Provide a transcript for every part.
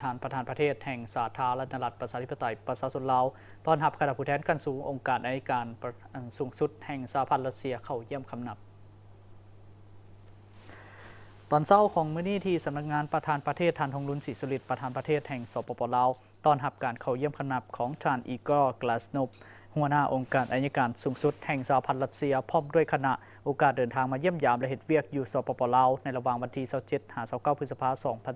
ประธานประเทศแห่งสาธารณรัฐประชาธิปไตยประชาชนลาวต้อนรับคณะผู้แทนขั้นสูงองค์การอัยการสูงสุดแห่งสหพันธ์รัสเซียเข้าเยี่ยมคำนับตอนเช้าของมื้อนี้ที่สำนักงานประธานประเทศท่านธงรุนศรีสุริตประธานประเทศแห่งสปป.ลาวต้อนรับการเข้าเยี่ยมคำนับของท่านอีกอร์ กลาสโนฟหัวหน้าองค์การอัยการสูงสุดแห่งสหพันธ์รัสเซียพร้อมด้วยคณะโอกาสเดินทางมาเยี่ยมยามและเฮ็ดเวียกอยู่สปป.ลาวในระหว่างวันที่27-29 พฤษภาคม 2025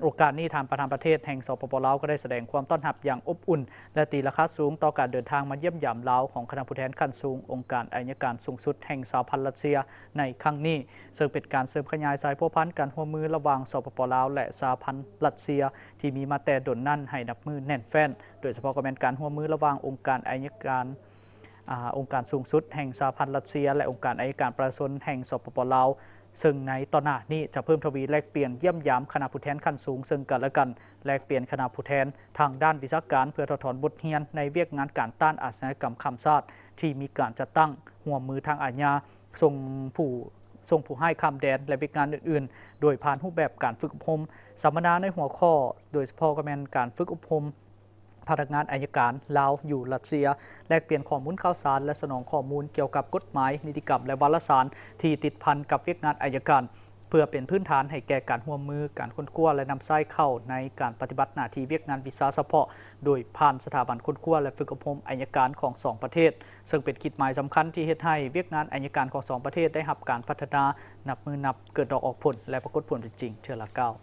โอกาสนี้ทางประธานประเทศแห่งสปป.ลาวก็ได้แสดงความต้อนรับอย่างอบอุ่นและตีราคาสูงต่อการเดินทางมาเยี่ยมยามลาวของคณะผู้แทนขั้นสูงองค์การอัยการสูงสุดแห่งสหพันธ์รัสเซียในครั้งนี้ซึ่งเป็นการเสริมขยายสายพัวพันการร่วมมือระหว่างสปป.ลาวและสหพันธ์รัสเซียที่มีมาแต่ดนนั่นให้นับมือแน่นแฟ้นโดยเฉพาะการร่วมมือระหว่างองค์การอัยการองค์การสูงสุดแห่งสหพันธ์รัสเซียและองค์การอัยการประชาชนแห่งสปป.ลาวซึ่งในตอนหน้านี้จะเพิ่มทวีแลกเปลี่ยนเยี่ยมยามคณะผู้แทนขั้นสูงซึ่งกันและกันแลกเปลี่ยนคณะผู้แทนทางด้านวิชาการเพื่อถอดถอนบทเรียนในเวียกงานการต้านอาชญากรรมข้ามชาติที่มีการจัดตั้งหัวมือทางอาญาส่งผู้ให้ข้ามแดนและเวียกงานอื่นๆโดยผ่านรูปแบบการฝึกอบรมสัมมนาในหัวข้อโดยเฉพาะการฝึกอบรมพนักงานอัยการลาวอยู่รัสเซียแลกเปลี่ยนข้อมูลข่าวสารและสนองข้อมูลเกี่ยวกับกฎหมายนิติกรรมและวารสารที่ติดพันกับเวียกงานอัยการเพื่อเป็นพื้นฐานให้แก่การร่วมมือการค้นคว้าและนำไส้เข้าในการปฏิบัติหน้าที่เวียกงานวิชาเฉพาะโดยผ่านสถาบันค้นคว้าและฝึกอบรมอัยการของ2ประเทศซึ่งเป็นขีดหมายสำคัญที่เฮ็ดให้เวียกงานอัยการของ2ประเทศได้รับการพัฒนานับเกิดดอกออกผลและปรากฏผลเป็นจริงเทื่อละก้าว